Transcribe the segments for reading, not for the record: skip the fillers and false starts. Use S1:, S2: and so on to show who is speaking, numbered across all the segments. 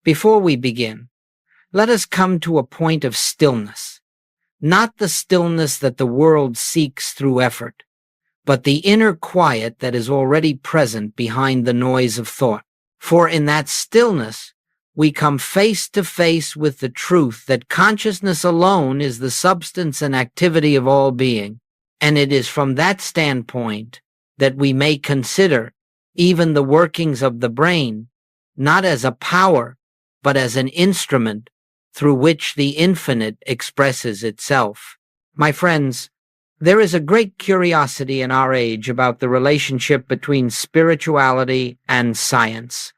S1: Before we begin, let us come to a point of stillness, not the stillness that the world seeks through effort, but the inner quiet that is already present behind the noise of thought. For in that stillness, we come face to face with the truth that consciousness alone is the substance and activity of all being, and it is from that standpoint that we may consider even the workings of the brain, not as a power, but as an instrument through which the infinite expresses itself. My friends, there is a great curiosity in our age about the relationship between spirituality and science.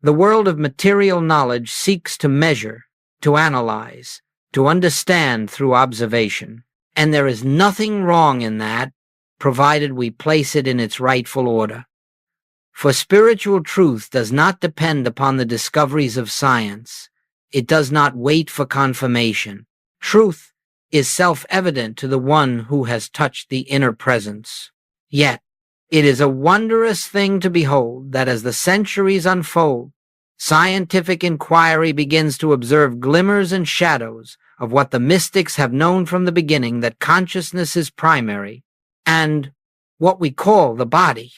S1: The world of material knowledge seeks to measure, to analyze, to understand through observation. And there is nothing wrong in that, provided we place it in its rightful order. For spiritual truth does not depend upon the discoveries of science. It does not wait for confirmation. Truth is self-evident to the one who has touched the inner presence. Yet, it is a wondrous thing to behold that as the centuries unfold, scientific inquiry begins to observe glimmers and shadows of what the mystics have known from the beginning, that consciousness is primary, and what we call the body,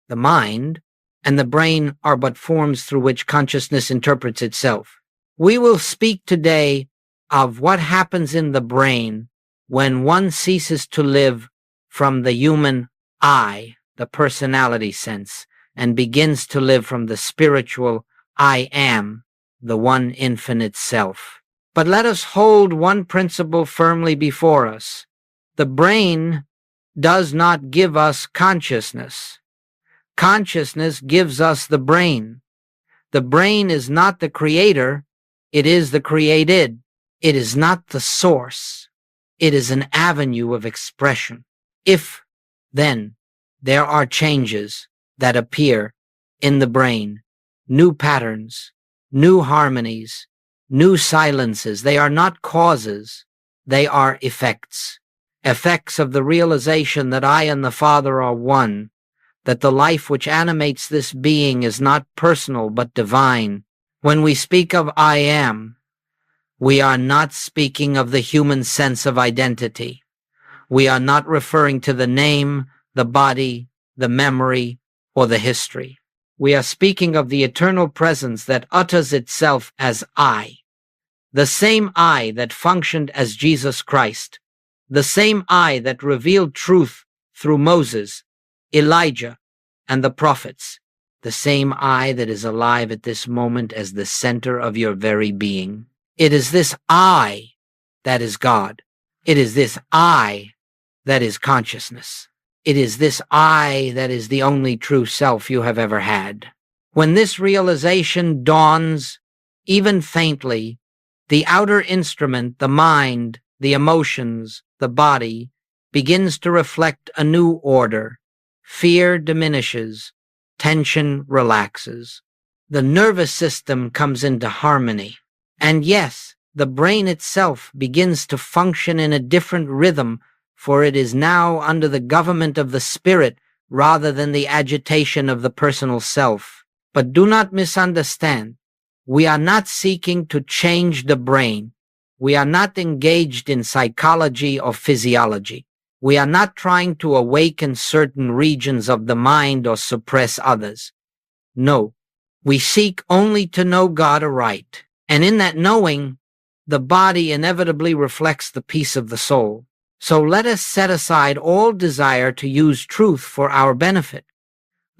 S1: the mind, and the brain are but forms through which consciousness interprets itself. We will speak today of what happens in the brain when one ceases to live from the human I, the personality sense, and begins to live from the spiritual I am, the one infinite self. But let us hold one principle firmly before us. The brain does not give us consciousness. Consciousness gives us the brain. The brain is not the creator, it is the created. It is not the source. It is an avenue of expression. If, then, there are changes that appear in the brain, new patterns, new harmonies, new silences, they are not causes, they are effects. Effects of the realization that I and the Father are one, that the life which animates this being is not personal but divine. When we speak of I am, we are not speaking of the human sense of identity. We are not referring to the name, the body, the memory, or the history. We are speaking of the eternal presence that utters itself as I, the same I that functioned as Jesus Christ, the same I that revealed truth through Moses, Elijah, and the prophets, the same I that is alive at this moment as the center of your very being. It is this I that is God. It is this I that is consciousness. It is this I that is the only true self you have ever had. When this realization dawns, even faintly, the outer instrument, the mind, the emotions, the body, begins to reflect a new order. Fear diminishes, tension relaxes. The nervous system comes into harmony. And yes, the brain itself begins to function in a different rhythm, for it is now under the government of the spirit rather than the agitation of the personal self. But do not misunderstand. We are not seeking to change the brain. We are not engaged in psychology or physiology. We are not trying to awaken certain regions of the mind or suppress others. No, we seek only to know God aright. And in that knowing, the body inevitably reflects the peace of the soul. So let us set aside all desire to use truth for our benefit.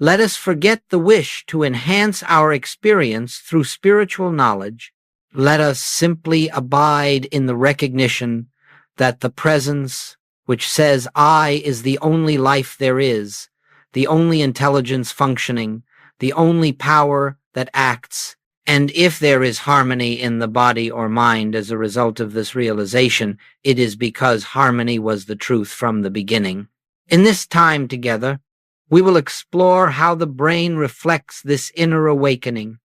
S1: Let us forget the wish to enhance our experience through spiritual knowledge. Let us simply abide in the recognition that the presence which says I is the only life there is, the only intelligence functioning, the only power that acts, and if there is harmony in the body or mind as a result of this realization, it is because harmony was the truth from the beginning. In this time together, we will explore how the brain reflects this inner awakening,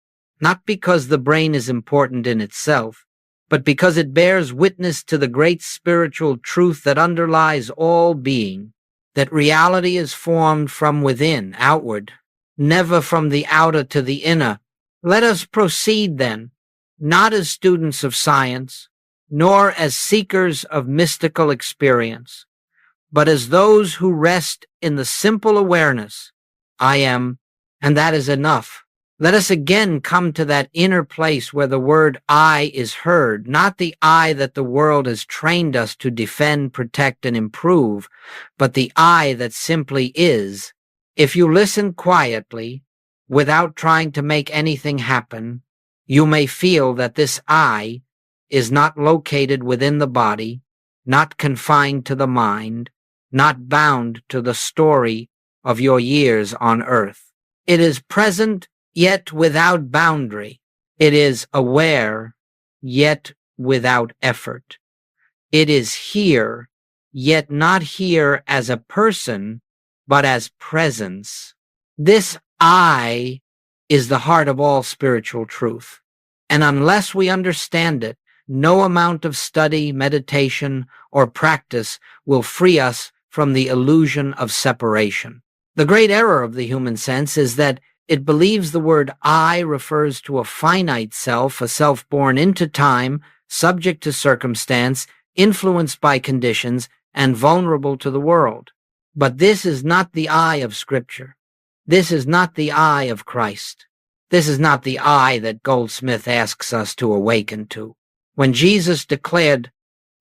S1: not because the brain is important in itself, but because it bears witness to the great spiritual truth that underlies all being, that reality is formed from within, outward, never from the outer to the inner, Let us proceed then, not as students of science, nor as seekers of mystical experience, but as those who rest in the simple awareness, I am, and that is enough. Let us again come to that inner place where the word I is heard, not the I that the world has trained us to defend, protect, and improve, but the I that simply is. If you listen quietly, without trying to make anything happen, you may feel that this I is not located within the body, not confined to the mind, not bound to the story of your years on earth. It is present, yet without boundary. It is aware, yet without effort. It is here, yet not here as a person, but as presence. This I is the heart of all spiritual truth. And unless we understand it, no amount of study, meditation, or practice will free us from the illusion of separation. The great error of the human sense is that it believes the word I refers to a finite self, a self born into time, subject to circumstance, influenced by conditions, and vulnerable to the world. But this is not the I of Scripture. This is not the I of Christ. This is not the I that Goldsmith asks us to awaken to. When Jesus declared,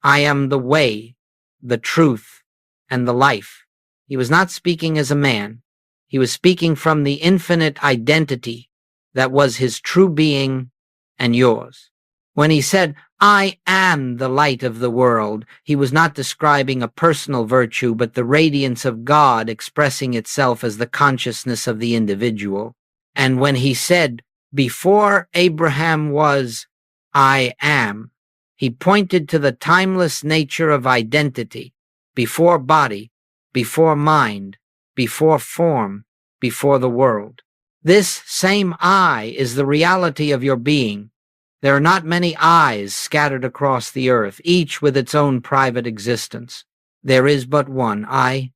S1: I am the way, the truth, and the life, he was not speaking as a man. He was speaking from the infinite identity that was his true being and yours. When he said, I am the light of the world, he was not describing a personal virtue, but the radiance of God expressing itself as the consciousness of the individual. And when he said, before Abraham was, I am, he pointed to the timeless nature of identity, before body, before mind, before form, before the world. This same I is the reality of your being. There are not many I's scattered across the earth, each with its own private existence. There is but one I,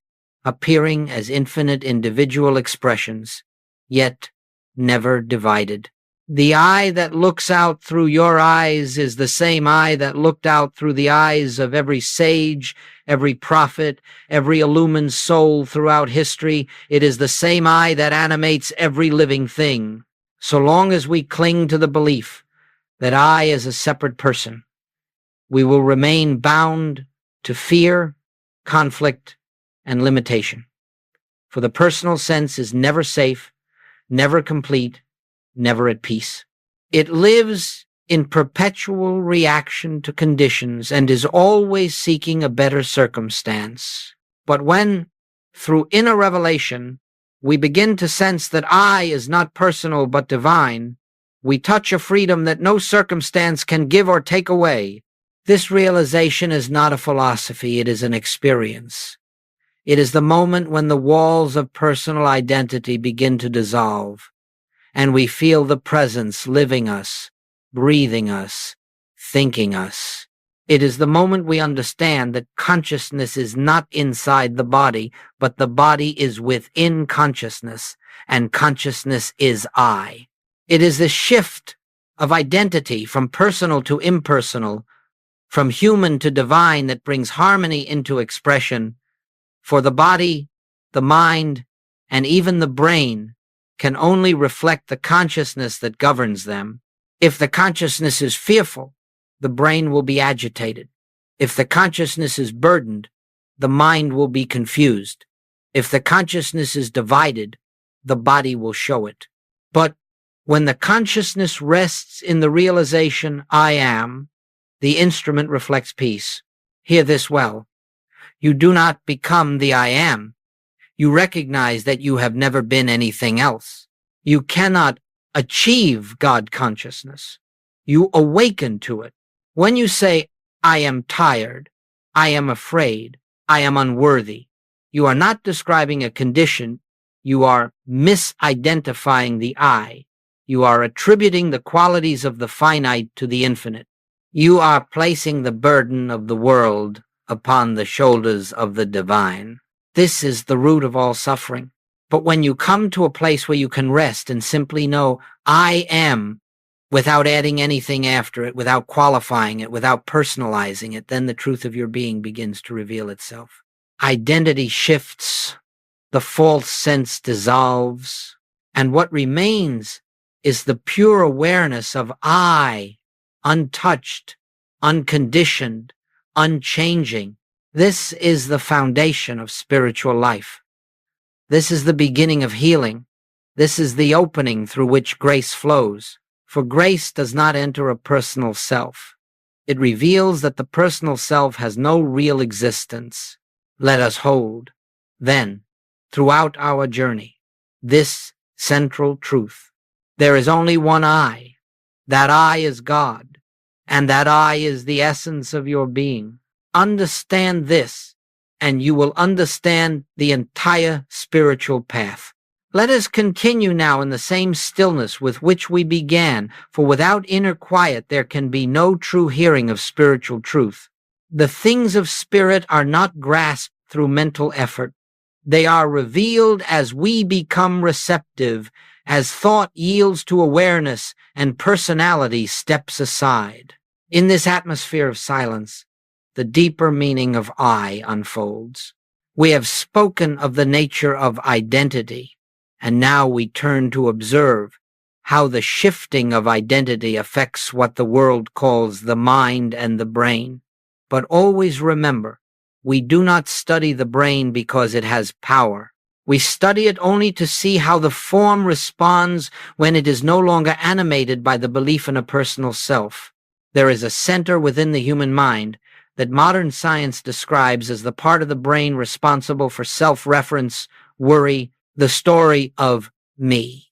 S1: appearing as infinite individual expressions, yet never divided. The eye that looks out through your eyes is the same eye that looked out through the eyes of every sage, every prophet, every illumined soul throughout history. It is the same eye that animates every living thing. So long as we cling to the belief that I is a separate person, we will remain bound to fear, conflict, and limitation. For the personal sense is never safe, never complete, never at peace. It lives in perpetual reaction to conditions and is always seeking a better circumstance. But when, through inner revelation, we begin to sense that I is not personal but divine, we touch a freedom that no circumstance can give or take away. This realization is not a philosophy, it is an experience. It is the moment when the walls of personal identity begin to dissolve, and we feel the presence living us, breathing us, thinking us. It is the moment we understand that consciousness is not inside the body, but the body is within consciousness, and consciousness is I. It is the shift of identity from personal to impersonal, from human to divine that brings harmony into expression. For the body, the mind, and even the brain can only reflect the consciousness that governs them. If the consciousness is fearful, the brain will be agitated. If the consciousness is burdened, the mind will be confused. If the consciousness is divided, the body will show it. But when the consciousness rests in the realization, I am, the instrument reflects peace. Hear this well. You do not become the I am. You recognize that you have never been anything else. You cannot achieve God consciousness. You awaken to it. When you say, I am tired, I am afraid, I am unworthy, you are not describing a condition. You are misidentifying the I. You are attributing the qualities of the finite to the infinite. You are placing the burden of the world upon the shoulders of the divine. This is the root of all suffering. But when you come to a place where you can rest and simply know, I am, without adding anything after it, without qualifying it, without personalizing it, then the truth of your being begins to reveal itself. Identity shifts, the false sense dissolves, and what remains is the pure awareness of I, untouched, unconditioned, unchanging. This is the foundation of spiritual life. This is the beginning of healing. This is the opening through which grace flows. For grace does not enter a personal self. It reveals that the personal self has no real existence. Let us hold, then, throughout our journey, this central truth. There is only one I. That I is God, and that I is the essence of your being. Understand this, and you will understand the entire spiritual path. Let us continue now in the same stillness with which we began, for without inner quiet there can be no true hearing of spiritual truth. The things of spirit are not grasped through mental effort. They are revealed as we become receptive, as thought yields to awareness and personality steps aside. In this atmosphere of silence, the deeper meaning of I unfolds. We have spoken of the nature of identity, and now we turn to observe how the shifting of identity affects what the world calls the mind and the brain. But always remember, we do not study the brain because it has power. We study it only to see how the form responds when it is no longer animated by the belief in a personal self. There is a center within the human mind that modern science describes as the part of the brain responsible for self-reference, worry, the story of me.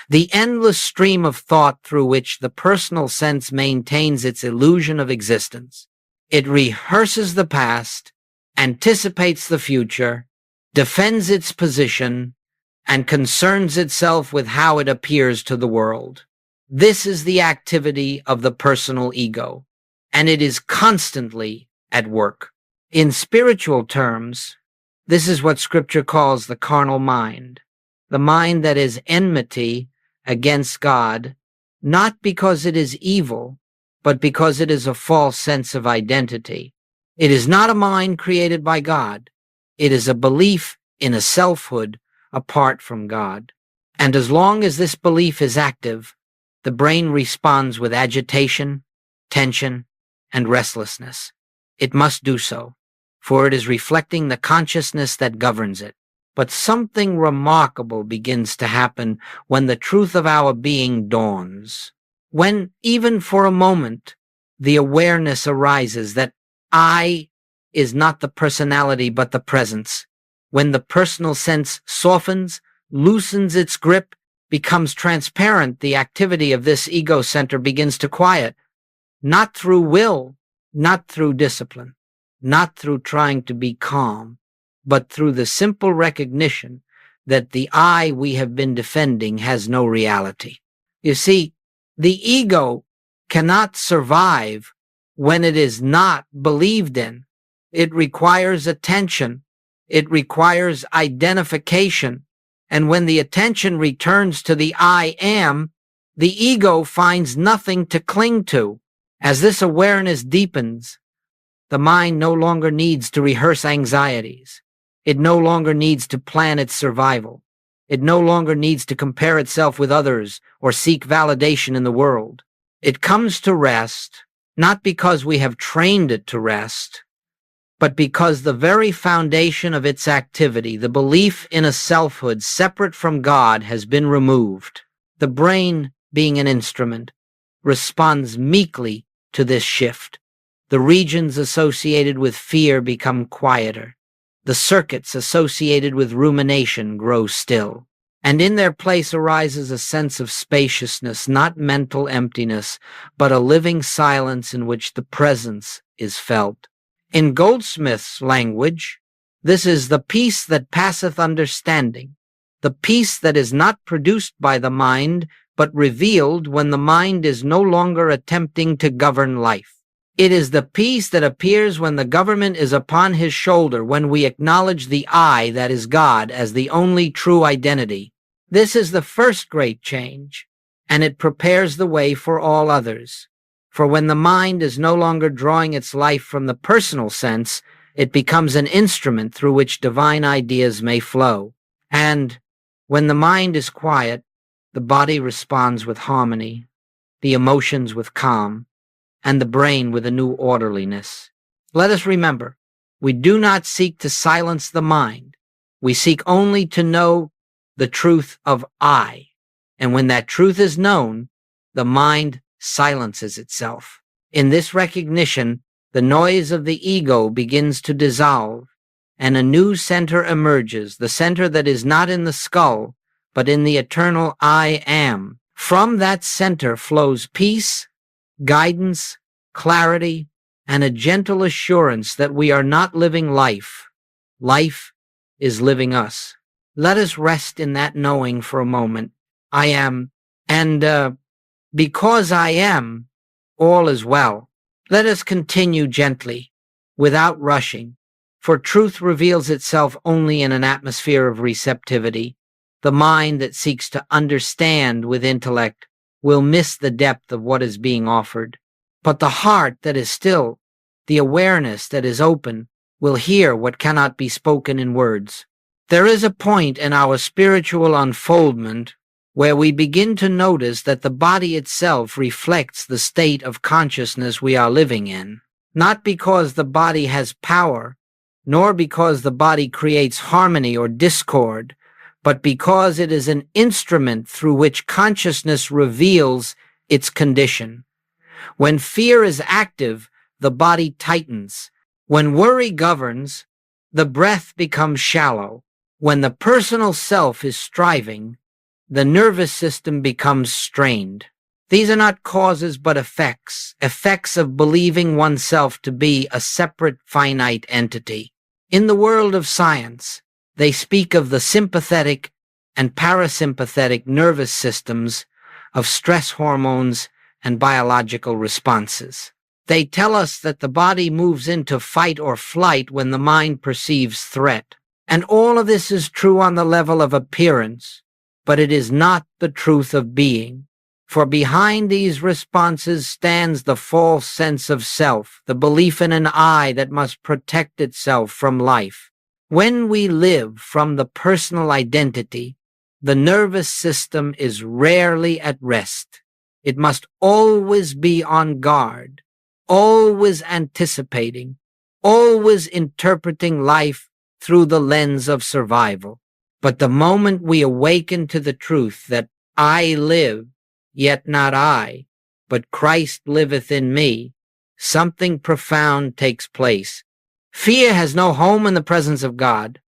S1: The endless stream of thought through which the personal sense maintains its illusion of existence. It rehearses the past, anticipates the future, defends its position, and concerns itself with how it appears to the world. This is the activity of the personal ego, and it is constantly at work. In spiritual terms, this is what Scripture calls the carnal mind, the mind that is enmity against God, not because it is evil, but because it is a false sense of identity. It is not a mind created by God. It is a belief in a selfhood apart from God. And as long as this belief is active, the brain responds with agitation, tension, and restlessness. It must do so, for it is reflecting the consciousness that governs it. But something remarkable begins to happen when the truth of our being dawns. When, even for a moment, the awareness arises that I is not the personality but the presence. When the personal sense softens, loosens its grip, becomes transparent, the activity of this ego center begins to quiet, not through will, not through discipline, not through trying to be calm, but through the simple recognition that the I we have been defending has no reality. You see, the ego cannot survive when it is not believed in. It requires attention. It requires identification. And when the attention returns to the I am, the ego finds nothing to cling to. As this awareness deepens, the mind no longer needs to rehearse anxieties. It no longer needs to plan its survival. It no longer needs to compare itself with others or seek validation in the world. It comes to rest, not because we have trained it to rest, but because the very foundation of its activity, the belief in a selfhood separate from God, has been removed. The brain, being an instrument, responds meekly to this shift. The regions associated with fear become quieter. The circuits associated with rumination grow still. And in their place arises a sense of spaciousness, not mental emptiness, but a living silence in which the presence is felt. In Goldsmith's language, this is the peace that passeth understanding, the peace that is not produced by the mind, but revealed when the mind is no longer attempting to govern life. It is the peace that appears when the government is upon his shoulder, when we acknowledge the I that is God as the only true identity. This is the first great change, and it prepares the way for all others. For when the mind is no longer drawing its life from the personal sense, it becomes an instrument through which divine ideas may flow. And when the mind is quiet, the body responds with harmony, the emotions with calm, and the brain with a new orderliness. Let us remember, we do not seek to silence the mind. We seek only to know the truth of I. And when that truth is known, the mind silences itself. In this recognition, the noise of the ego begins to dissolve, and a new center emerges, the center that is not in the skull, but in the eternal I am. From that center flows peace, guidance, clarity, and a gentle assurance that we are not living life. Life is living us. Let us rest in that knowing for a moment. I am, and because I am, all is well. Let us continue gently, without rushing, for truth reveals itself only in an atmosphere of receptivity. The mind that seeks to understand with intellect will miss the depth of what is being offered. But the heart that is still, the awareness that is open, will hear what cannot be spoken in words. There is a point in our spiritual unfoldment where we begin to notice that the body itself reflects the state of consciousness we are living in, not because the body has power, nor because the body creates harmony or discord, but because it is an instrument through which consciousness reveals its condition. When fear is active, the body tightens. When worry governs, the breath becomes shallow. When the personal self is striving, the nervous system becomes strained. These are not causes but effects, effects of believing oneself to be a separate finite entity. In the world of science, they speak of the sympathetic and parasympathetic nervous systems, of stress hormones and biological responses. They tell us that the body moves into fight or flight when the mind perceives threat. And all of this is true on the level of appearance, but it is not the truth of being. For behind these responses stands the false sense of self, the belief in an I that must protect itself from life. When we live from the personal identity, the nervous system is rarely at rest. It must always be on guard, always anticipating, always interpreting life through the lens of survival. But the moment we awaken to the truth that I live, yet not I, but Christ liveth in me, something profound takes place. Fear has no home in the presence of God,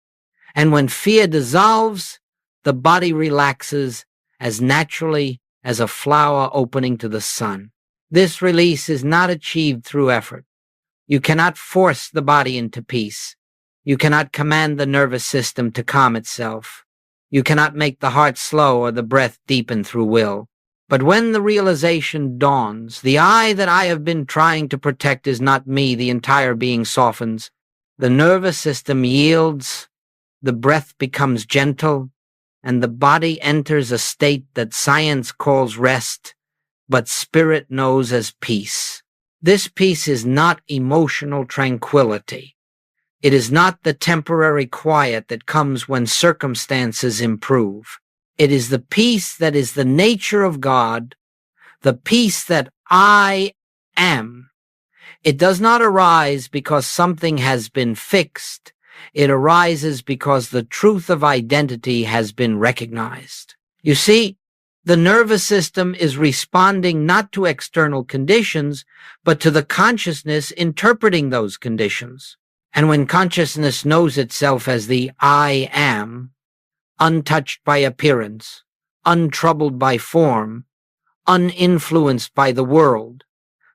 S1: and when fear dissolves, the body relaxes as naturally as a flower opening to the sun. This release is not achieved through effort. You cannot force the body into peace. You cannot command the nervous system to calm itself. You cannot make the heart slow or the breath deepen through will. But when the realization dawns, the I that I have been trying to protect is not me, the entire being softens. The nervous system yields, the breath becomes gentle, and the body enters a state that science calls rest, but spirit knows as peace. This peace is not emotional tranquility. It is not the temporary quiet that comes when circumstances improve. It is the peace that is the nature of God, the peace that I am. It does not arise because something has been fixed. It arises because the truth of identity has been recognized. You see, the nervous system is responding not to external conditions, but to the consciousness interpreting those conditions. And when consciousness knows itself as the I am, untouched by appearance, untroubled by form, uninfluenced by the world,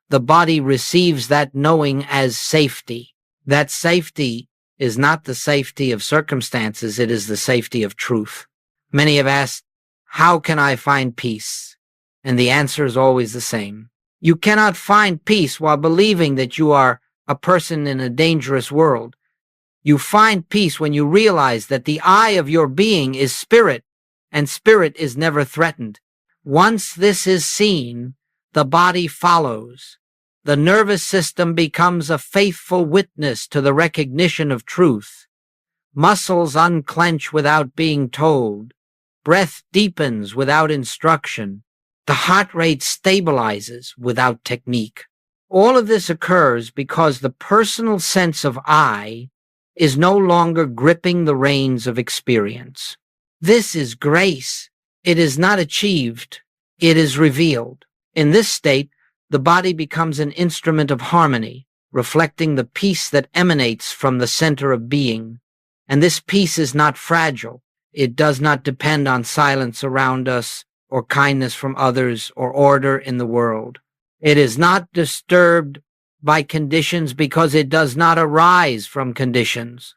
S1: the body receives that knowing as safety. That safety is not the safety of circumstances, it is the safety of truth. Many have asked, how can I find peace? And the answer is always the same. You cannot find peace while believing that you are a person in a dangerous world. You find peace when you realize that the I of your being is spirit, and spirit is never threatened. Once this is seen, the body follows. The nervous system becomes a faithful witness to the recognition of truth. Muscles unclench without being told. Breath deepens without instruction. The heart rate stabilizes without technique. All of this occurs because the personal sense of I is no longer gripping the reins of experience. This is grace. It is not achieved. It is revealed. In this state, the body becomes an instrument of harmony, reflecting the peace that emanates from the center of being. And this peace is not fragile. It does not depend on silence around us, or kindness from others, or order in the world. It is not disturbed by conditions because it does not arise from conditions.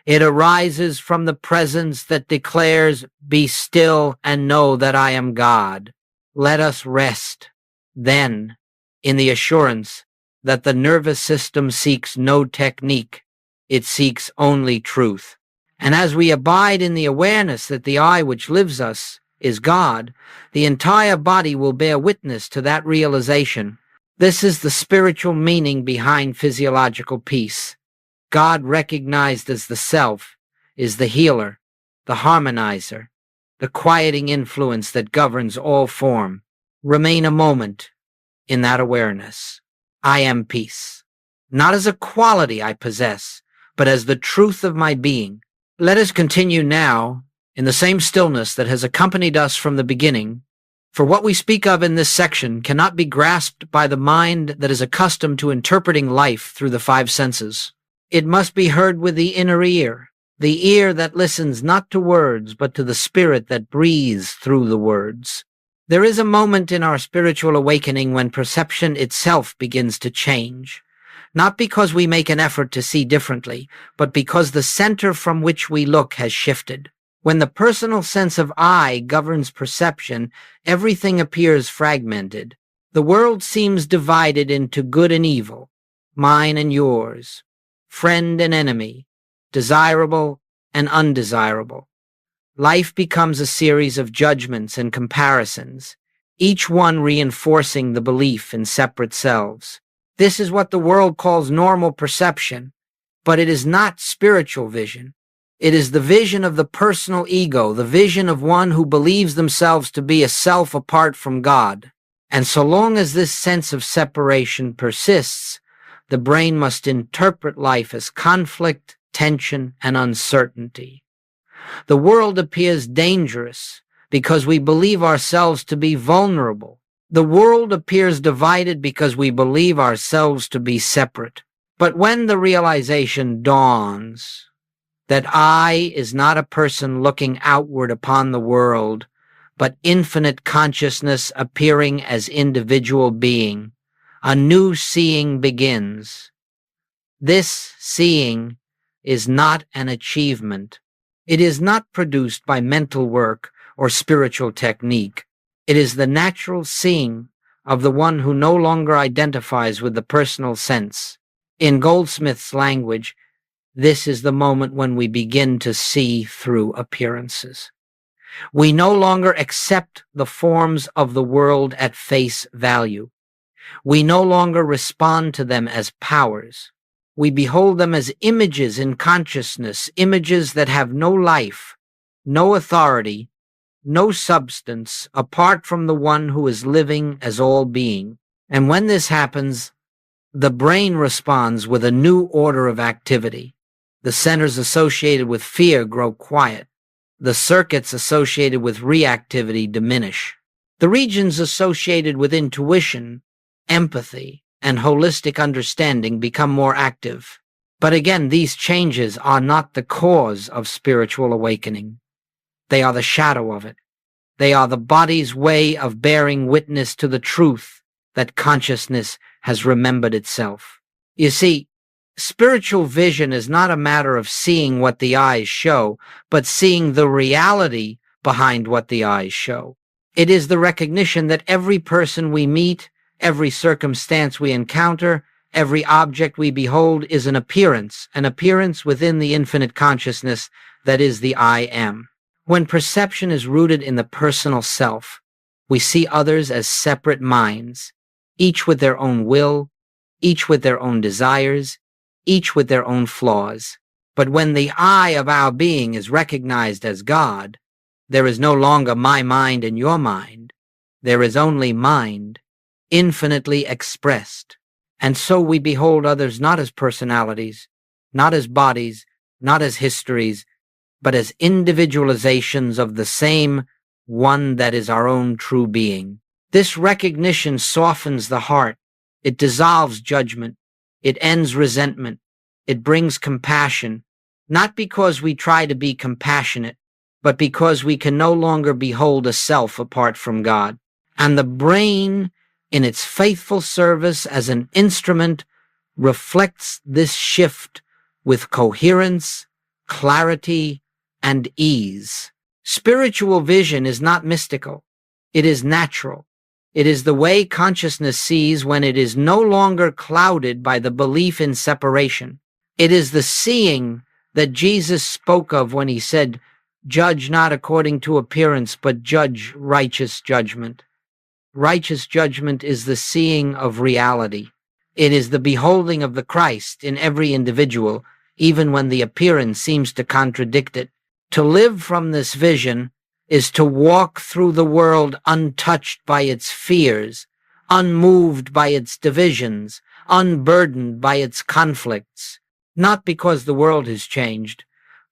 S1: It arises from the presence that declares, "Be still and know that I am God." Let us rest, then, in the assurance that the nervous system seeks no technique. It seeks only truth. And as we abide in the awareness that the I which lives us is God, the entire body will bear witness to that realization. This is the spiritual meaning behind physiological peace. God, recognized as the self, is the healer, the harmonizer, the quieting influence that governs all form. Remain a moment in that awareness. I am peace, not as a quality I possess, but as the truth of my being. Let us continue now in the same stillness that has accompanied us from the beginning, for what we speak of in this section cannot be grasped by the mind that is accustomed to interpreting life through the five senses. It must be heard with the inner ear, the ear that listens not to words but to the spirit that breathes through the words. There is a moment in our spiritual awakening when perception itself begins to change. Not because we make an effort to see differently, but because the center from which we look has shifted. When the personal sense of I governs perception, everything appears fragmented. The world seems divided into good and evil, mine and yours, friend and enemy, desirable and undesirable. Life becomes a series of judgments and comparisons, each one reinforcing the belief in separate selves. This is what the world calls normal perception, but it is not spiritual vision. It is the vision of the personal ego, the vision of one who believes themselves to be a self apart from God. And so long as this sense of separation persists, the brain must interpret life as conflict, tension, and uncertainty. The world appears dangerous because we believe ourselves to be vulnerable. The world appears divided because we believe ourselves to be separate. But when the realization dawns that I is not a person looking outward upon the world, but infinite consciousness appearing as individual being, a new seeing begins. This seeing is not an achievement. It is not produced by mental work or spiritual technique. It is the natural seeing of the one who no longer identifies with the personal sense. In Goldsmith's language, this is the moment when we begin to see through appearances. We no longer accept the forms of the world at face value. We no longer respond to them as powers. We behold them as images in consciousness, images that have no life, no authority, no substance apart from the one who is living as all being. And when this happens, the brain responds with a new order of activity. The centers associated with fear grow quiet. The circuits associated with reactivity diminish. The regions associated with intuition, empathy, and holistic understanding become more active. But again, these changes are not the cause of spiritual awakening. They are the shadow of it. They are the body's way of bearing witness to the truth that consciousness has remembered itself. You see, spiritual vision is not a matter of seeing what the eyes show, but seeing the reality behind what the eyes show. It is the recognition that every person we meet, Every circumstance we encounter, every object we behold is an appearance within the infinite consciousness that is the I am. When perception is rooted in the personal self, we see others as separate minds, each with their own will, each with their own desires, each with their own flaws. But when the I of our being is recognized as God, there is no longer my mind and your mind. There is only mind, infinitely expressed. And so we behold others not as personalities, not as bodies, not as histories, but as individualizations of the same one that is our own true being. This recognition softens the heart. It dissolves judgment. It ends resentment. It brings compassion, not because we try to be compassionate, but because we can no longer behold a self apart from God. And the brain, in its faithful service as an instrument, reflects this shift with coherence, clarity, and ease. Spiritual vision is not mystical. It is natural. It is the way consciousness sees when it is no longer clouded by the belief in separation. It is the seeing that Jesus spoke of when he said, "Judge not according to appearance, but judge righteous judgment." Righteous judgment is the seeing of reality. It is the beholding of the Christ in every individual, even when the appearance seems to contradict it. To live from this vision is to walk through the world untouched by its fears, unmoved by its divisions, unburdened by its conflicts, not because the world has changed,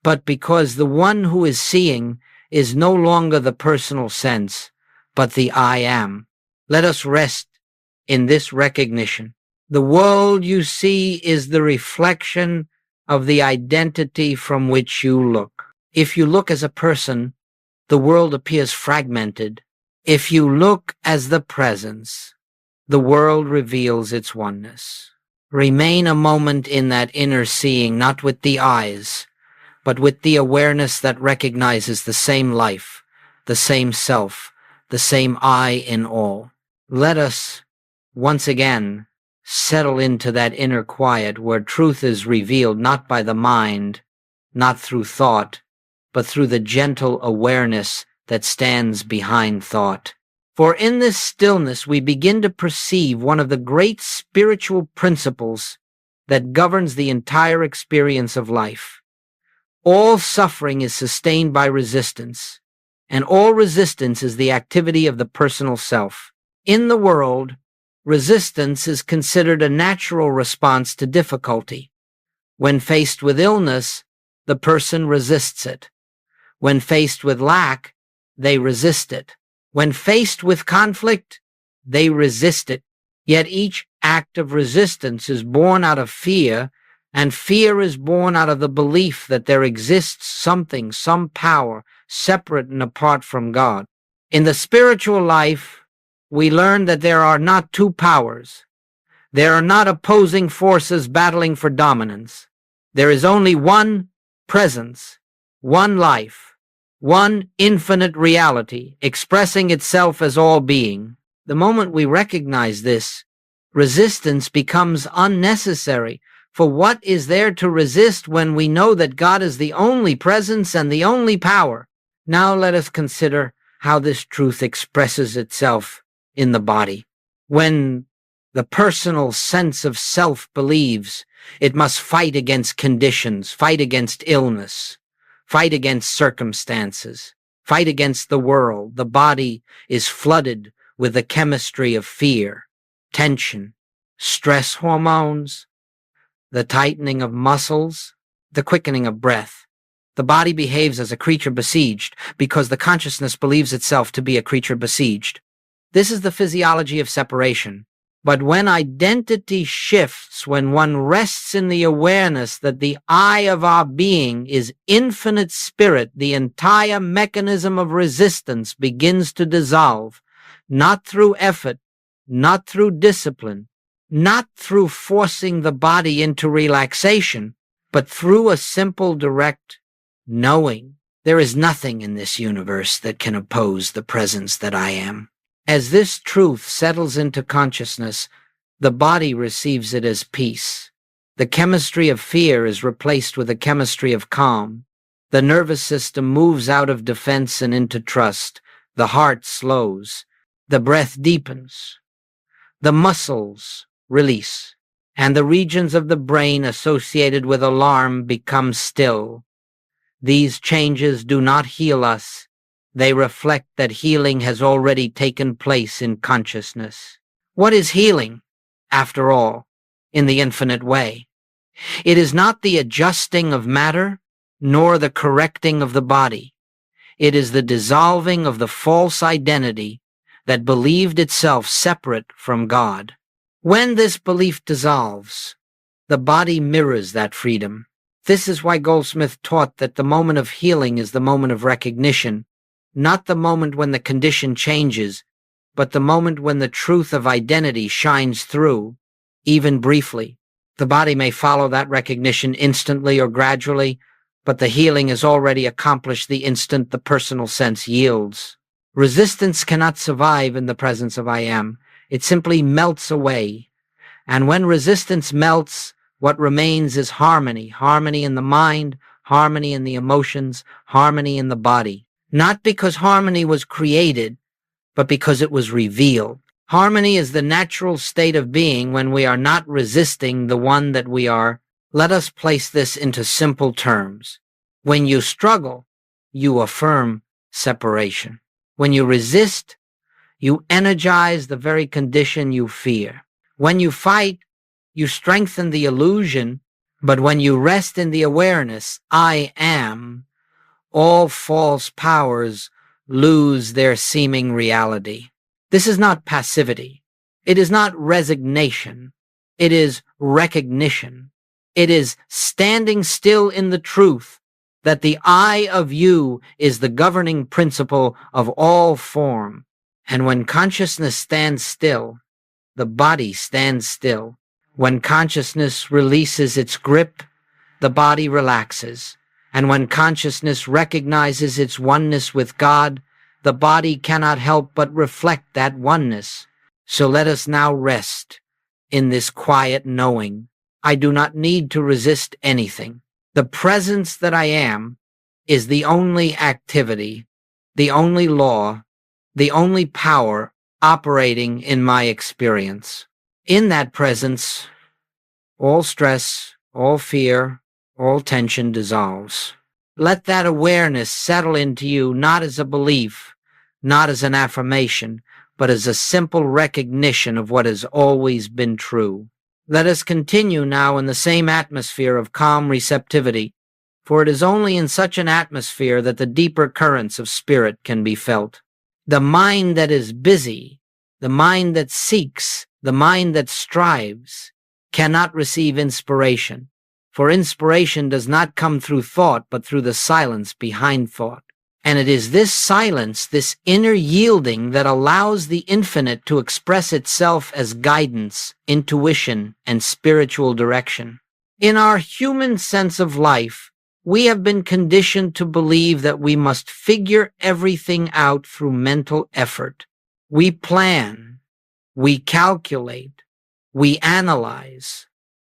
S1: but because the one who is seeing is no longer the personal sense, but the I am. Let us rest in this recognition. The world you see is the reflection of the identity from which you look. If you look as a person, the world appears fragmented. If you look as the presence, the world reveals its oneness. Remain a moment in that inner seeing, not with the eyes, but with the awareness that recognizes the same life, the same self, the same I in all. Let us, once again, settle into that inner quiet where truth is revealed not by the mind, not through thought, but through the gentle awareness that stands behind thought. For in this stillness we begin to perceive one of the great spiritual principles that governs the entire experience of life. All suffering is sustained by resistance, and all resistance is the activity of the personal self. In the world, resistance is considered a natural response to difficulty. When faced with illness, the person resists it. When faced with lack, they resist it. When faced with conflict, they resist it. Yet each act of resistance is born out of fear, and fear is born out of the belief that there exists something, some power, separate and apart from God. In the spiritual life, we learn that there are not two powers. There are not opposing forces battling for dominance. There is only one presence, one life, one infinite reality, expressing itself as all being. The moment we recognize this, resistance becomes unnecessary. For what is there to resist when we know that God is the only presence and the only power? Now let us consider how this truth expresses itself in the body. When the personal sense of self believes it must fight against conditions, fight against illness, fight against circumstances, fight against the world, the body is flooded with the chemistry of fear, tension, stress hormones, the tightening of muscles, the quickening of breath. The body behaves as a creature besieged because the consciousness believes itself to be a creature besieged. This is the physiology of separation. But when identity shifts, when one rests in the awareness that the I of our being is infinite spirit, the entire mechanism of resistance begins to dissolve, not through effort, not through discipline, not through forcing the body into relaxation, but through a simple, direct knowing. There is nothing in this universe that can oppose the presence that I am. As this truth settles into consciousness, the body receives it as peace. The chemistry of fear is replaced with a chemistry of calm. The nervous system moves out of defense and into trust. The heart slows. The breath deepens. The muscles release. And the regions of the brain associated with alarm become still. These changes do not heal us. They reflect that healing has already taken place in consciousness. What is healing, after all, in the infinite way? It is not the adjusting of matter, nor the correcting of the body. It is the dissolving of the false identity that believed itself separate from God. When this belief dissolves, the body mirrors that freedom. This is why Goldsmith taught that the moment of healing is the moment of recognition, not the moment when the condition changes, but the moment when the truth of identity shines through, even briefly. The body may follow that recognition instantly or gradually, but the healing is already accomplished the instant the personal sense yields. Resistance cannot survive in the presence of I am. It simply melts away. And when resistance melts, what remains is harmony. Harmony in the mind, harmony in the emotions, harmony in the body. Not because harmony was created, but because it was revealed. Harmony is the natural state of being when we are not resisting the one that we are. Let us place this into simple terms. When you struggle, you affirm separation. When you resist, you energize the very condition you fear. When you fight, you strengthen the illusion, but when you rest in the awareness, I am, all false powers lose their seeming reality. This is not passivity. It is not resignation. It is recognition. It is standing still in the truth that the I of you is the governing principle of all form. And when consciousness stands still, the body stands still. When consciousness releases its grip, the body relaxes. And when consciousness recognizes its oneness with God, the body cannot help but reflect that oneness. So let us now rest in this quiet knowing. I do not need to resist anything. The presence that I am is the only activity, the only law, the only power operating in my experience. In that presence, all stress, all fear, all tension dissolves. Let that awareness settle into you not as a belief, not as an affirmation, but as a simple recognition of what has always been true. Let us continue now in the same atmosphere of calm receptivity, for it is only in such an atmosphere that the deeper currents of spirit can be felt. The mind that is busy, the mind that seeks, the mind that strives, cannot receive inspiration, for inspiration does not come through thought, but through the silence behind thought. And it is this silence, this inner yielding, that allows the infinite to express itself as guidance, intuition, and spiritual direction. In our human sense of life, we have been conditioned to believe that we must figure everything out through mental effort. We plan, we calculate, we analyze,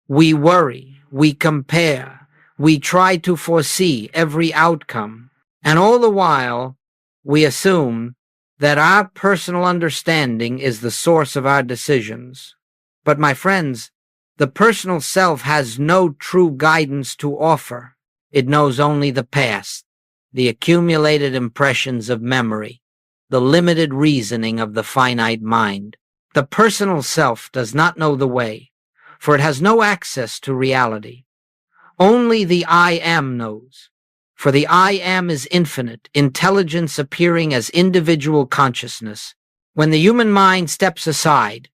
S1: we worry, we compare, we try to foresee every outcome. And all the while, we assume that our personal understanding is the source of our decisions. But my friends, the personal self has no true guidance to offer. It knows only the past, the accumulated impressions of memory, the limited reasoning of the finite mind. The personal self does not know the way, for it has no access to reality. Only the I am knows. For the I am is infinite, intelligence appearing as individual consciousness. When the human mind steps aside,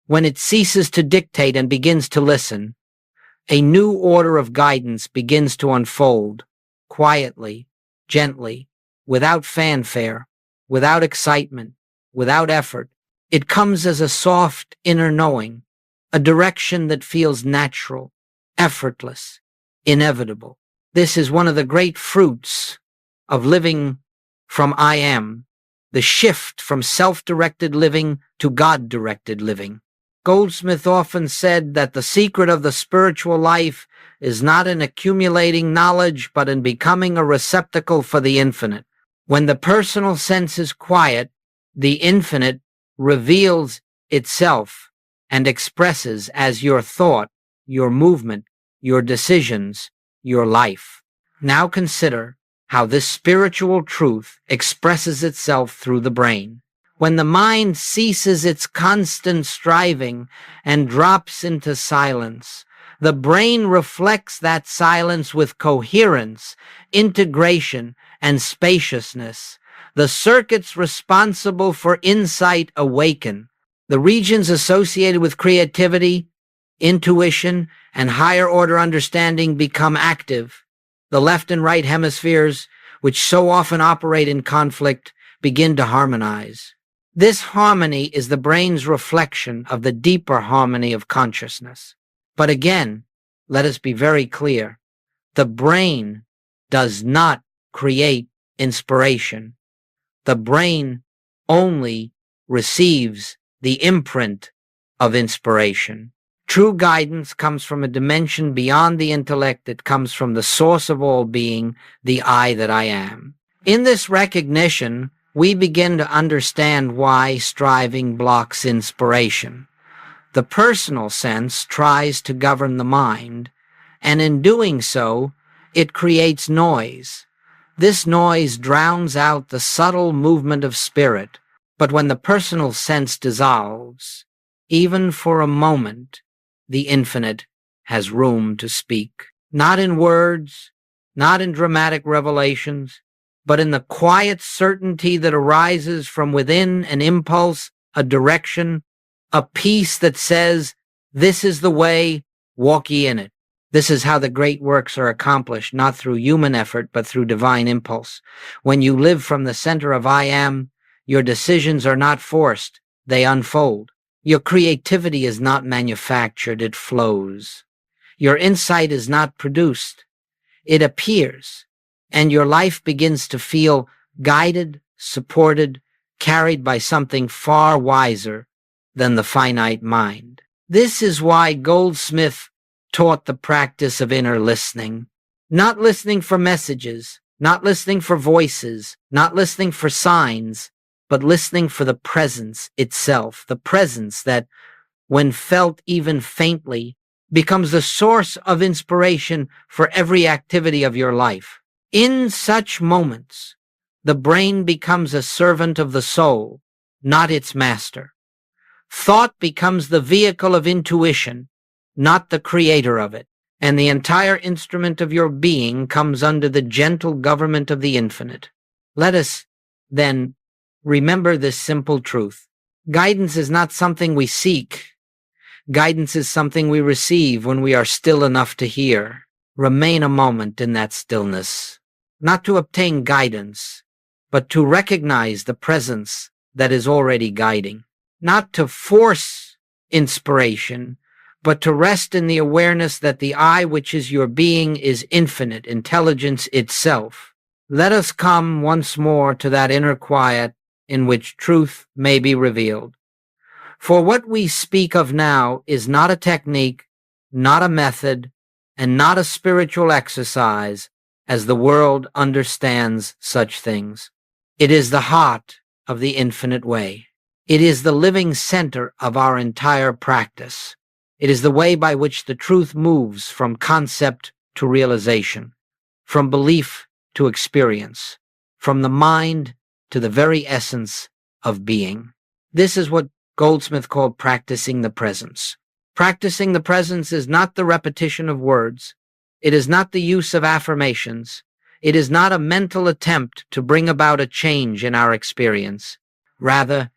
S1: when it ceases to dictate and begins to listen, a new order of guidance begins to unfold, quietly, gently, without fanfare, without excitement, without effort. It comes as a soft inner knowing, a direction that feels natural, effortless, inevitable. This is one of the great fruits of living from I am, the shift from self-directed living to God-directed living. Goldsmith often said that the secret of the spiritual life is not in accumulating knowledge, but in becoming a receptacle for the infinite. When the personal sense is quiet, the infinite reveals itself and expresses as your thought, your movement, your decisions, your life. Now consider how this spiritual truth expresses itself through the brain. When the mind ceases its constant striving and drops into silence, the brain reflects that silence with coherence, integration, and spaciousness. The circuits responsible for insight awaken. The regions associated with creativity, intuition, and higher order understanding become active. The left and right hemispheres, which so often operate in conflict, begin to harmonize. This harmony is the brain's reflection of the deeper harmony of consciousness. But again, let us be very clear. The brain does not create inspiration. The brain only receives the imprint of inspiration. True guidance comes from a dimension beyond the intellect. It comes from the source of all being, the I that I am. In this recognition, we begin to understand why striving blocks inspiration. The personal sense tries to govern the mind, and in doing so, it creates noise. This noise drowns out the subtle movement of spirit, but when the personal sense dissolves, even for a moment, the infinite has room to speak. Not in words, not in dramatic revelations, but in the quiet certainty that arises from within, an impulse, a direction, a peace that says, "This is the way, walk ye in it." This is how the great works are accomplished, not through human effort, but through divine impulse. When you live from the center of I am, your decisions are not forced, they unfold. Your creativity is not manufactured, it flows. Your insight is not produced, it appears. And your life begins to feel guided, supported, carried by something far wiser than the finite mind. This is why Goldsmith taught the practice of inner listening. Not listening for messages, not listening for voices, not listening for signs, but listening for the presence itself, the presence that, when felt even faintly, becomes the source of inspiration for every activity of your life. In such moments, the brain becomes a servant of the soul, not its master. Thought becomes the vehicle of intuition, not the creator of it, and the entire instrument of your being comes under the gentle government of the infinite. Let us, then, remember this simple truth. Guidance is not something we seek. Guidance is something we receive when we are still enough to hear. Remain a moment in that stillness. Not to obtain guidance, but to recognize the presence that is already guiding. Not to force inspiration, but to rest in the awareness that the I, which is your being, is infinite intelligence itself. Let us come once more to that inner quiet in which truth may be revealed. For what we speak of now is not a technique, not a method, and not a spiritual exercise, as the world understands such things. It is the heart of the infinite way. It is the living center of our entire practice. It is the way by which the truth moves from concept to realization, from belief to experience, from the mind to the very essence of being. This is what Goldsmith called practicing the presence. Practicing the presence is not the repetition of words. It is not the use of affirmations. It is not a mental attempt to bring about a change in our experience. Rather,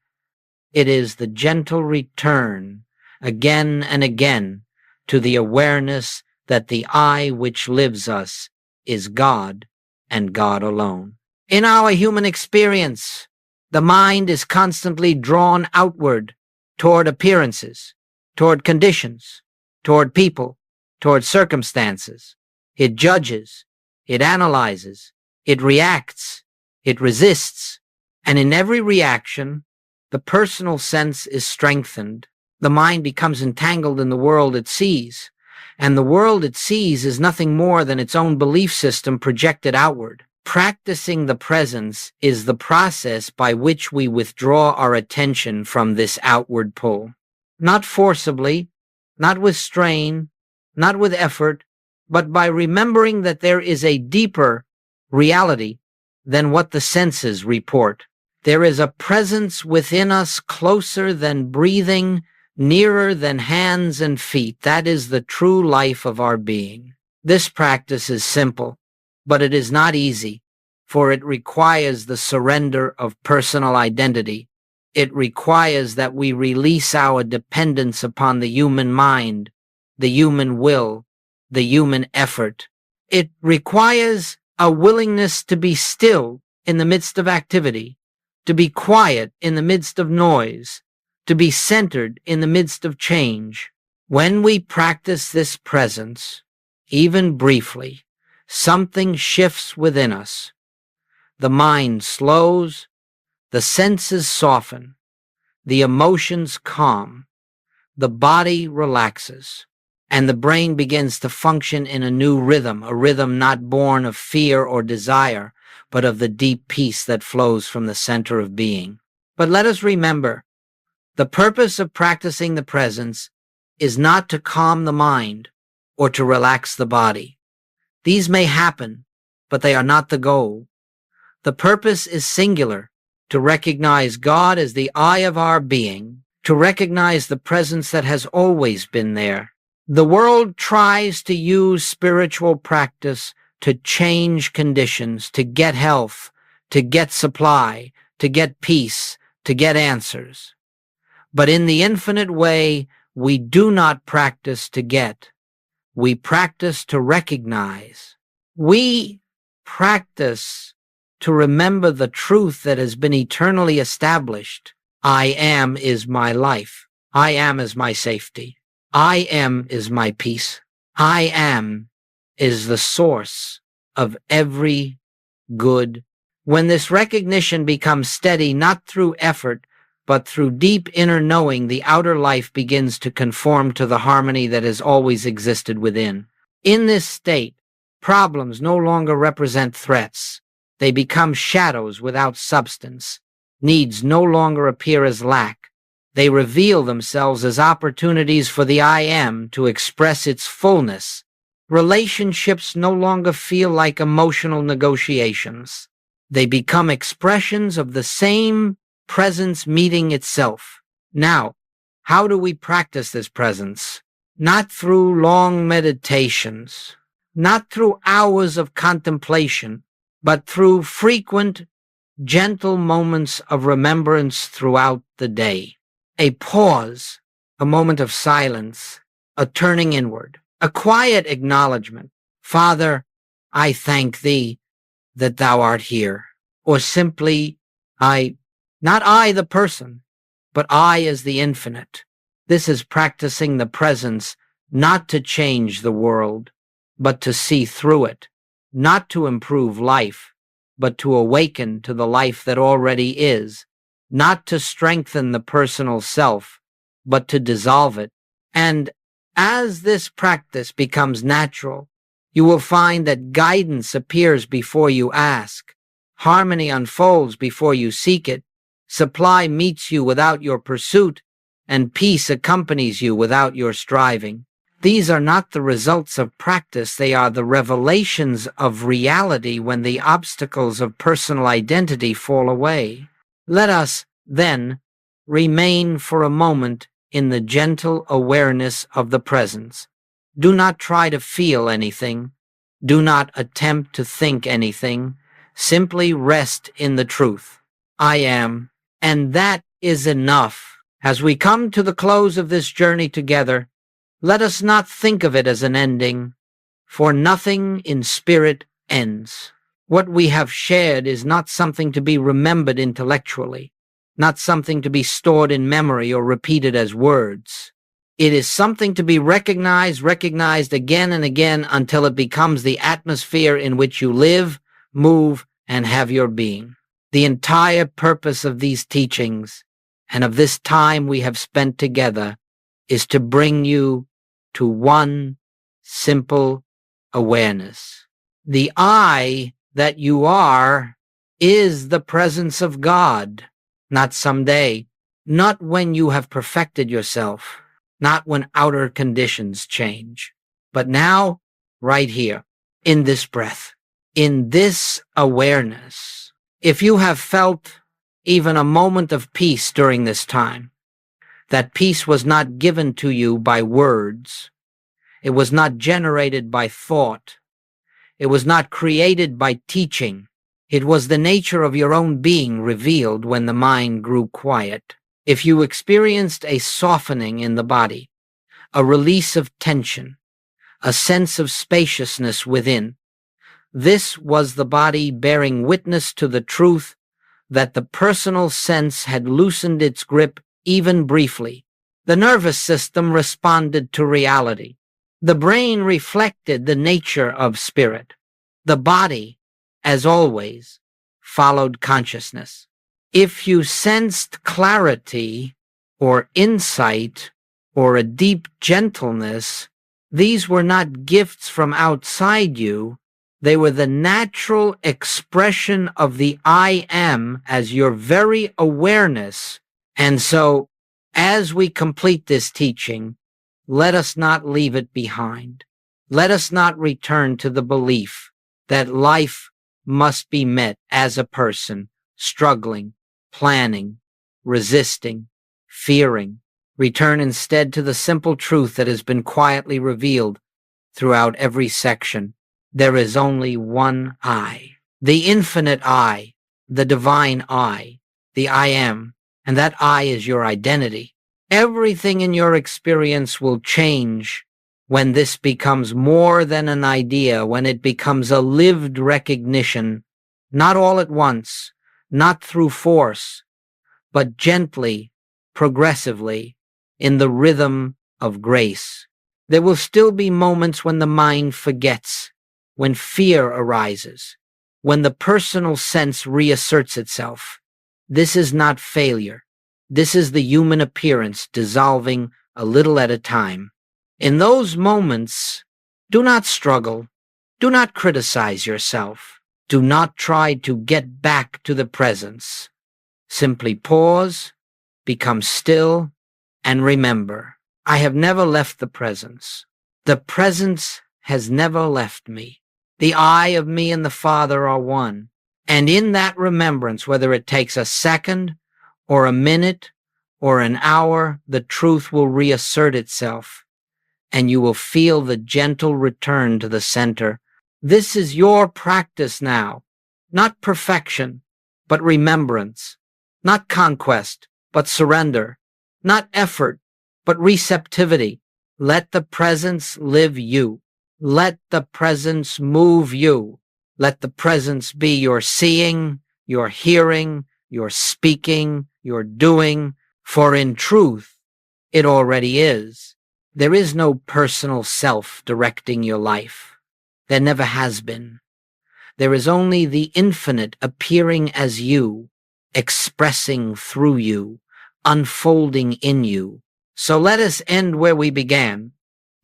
S1: it is the gentle return, again and again, to the awareness that the I which lives us is God and God alone. In our human experience, the mind is constantly drawn outward toward appearances, toward conditions, toward people, toward circumstances. It judges, it analyzes, it reacts, it resists, And in every reaction, the personal sense is strengthened. The mind becomes entangled in the world it sees, and the world it sees is nothing more than its own belief system projected outward. Practicing the presence is the process by which we withdraw our attention from this outward pull. Not forcibly, not with strain, not with effort, but by remembering that there is a deeper reality than what the senses report. There is a presence within us closer than breathing, nearer than hands and feet. That is the true life of our being. This practice is simple, but it is not easy, for it requires the surrender of personal identity. It requires that we release our dependence upon the human mind, the human will, the human effort. It requires a willingness to be still in the midst of activity, to be quiet in the midst of noise, to be centered in the midst of change. When we practice this presence, even briefly, something shifts within us. The mind slows, the senses soften, the emotions calm, the body relaxes, and the brain begins to function in a new rhythm, a rhythm not born of fear or desire, but of the deep peace that flows from the center of being. But let us remember, the purpose of practicing the presence is not to calm the mind or to relax the body. These may happen, but they are not the goal. The purpose is singular, to recognize God as the eye of our being, to recognize the presence that has always been there. The world tries to use spiritual practice to change conditions, to get health, to get supply, to get peace, to get answers. But in the infinite way, we do not practice to get. We practice to recognize. We practice to remember the truth that has been eternally established. I am is my life. I am is my safety. I am is my peace. I am is the source of every good. When this recognition becomes steady, not through effort, but through deep inner knowing, the outer life begins to conform to the harmony that has always existed within. In this state, problems no longer represent threats. They become shadows without substance. Needs no longer appear as lack. They reveal themselves as opportunities for the I am to express its fullness. Relationships no longer feel like emotional negotiations. They become expressions of the same presence meeting itself. Now, how do we practice this presence? Not through long meditations, not through hours of contemplation, but through frequent, gentle moments of remembrance throughout the day. A pause, a moment of silence, a turning inward, a quiet acknowledgement. Father, I thank thee that thou art here. Or simply, not I the person, but I as the infinite. This is practicing the presence not to change the world, but to see through it, not to improve life, but to awaken to the life that already is, not to strengthen the personal self, but to dissolve it. And as this practice becomes natural, you will find that guidance appears before you ask, harmony unfolds before you seek it, supply meets you without your pursuit, and peace accompanies you without your striving. These are not the results of practice, they are the revelations of reality when the obstacles of personal identity fall away. Let us, then, remain for a moment in the gentle awareness of the presence. Do not try to feel anything. Do not attempt to think anything. Simply rest in the truth. I am, and that is enough. As we come to the close of this journey together, let us not think of it as an ending, for nothing in spirit ends. What we have shared is not something to be remembered intellectually, not something to be stored in memory or repeated as words. It is something to be recognized again and again until it becomes the atmosphere in which you live, move, and have your being. The entire purpose of these teachings and of this time we have spent together is to bring you to one simple awareness. The I that you are is the presence of God, not someday, not when you have perfected yourself, not when outer conditions change, but now, right here, in this breath, in this awareness. If you have felt even a moment of peace during this time, that peace was not given to you by words. It was not generated by thought. It was not created by teaching. It was the nature of your own being revealed when the mind grew quiet. If you experienced a softening in the body, a release of tension, a sense of spaciousness within, this was the body bearing witness to the truth that the personal sense had loosened its grip even briefly. The nervous system responded to reality. The brain reflected the nature of spirit. The body, as always, followed consciousness. If you sensed clarity or insight or a deep gentleness, these were not gifts from outside you. They were the natural expression of the I am as your very awareness. And so, as we complete this teaching, let us not leave it behind. Let us not return to the belief that life must be met as a person, struggling, planning, resisting, fearing. Return instead to the simple truth that has been quietly revealed throughout every section. There is only one I, the infinite I, the divine I, the I am, and that I is your identity. Everything in your experience will change when this becomes more than an idea, when it becomes a lived recognition, not all at once, not through force, but gently, progressively, in the rhythm of grace. There will still be moments when the mind forgets, when fear arises, when the personal sense reasserts itself. This is not failure. This is the human appearance dissolving a little at a time. In those moments, do not struggle. Do not criticize yourself. Do not try to get back to the presence. Simply pause, become still, and remember, I have never left the presence. The presence has never left me. The I of me and the Father are one. And in that remembrance, whether it takes a second or a minute or an hour, the truth will reassert itself, and you will feel the gentle return to the center. This is your practice now, not perfection, but remembrance, not conquest, but surrender, not effort, but receptivity. Let the presence live you. Let the presence move you. Let the presence be your seeing, your hearing, your speaking, your doing, for in truth, it already is. There is no personal self directing your life. There never has been. There is only the infinite appearing as you, expressing through you, unfolding in you. So let us end where we began,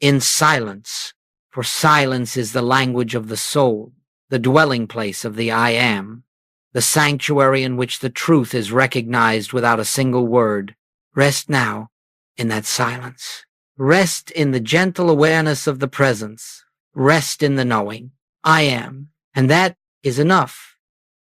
S1: in silence, for silence is the language of the soul, the dwelling place of the I am, the sanctuary in which the truth is recognized without a single word. Rest now in that silence. Rest in the gentle awareness of the presence. Rest in the knowing, I am, and that is enough.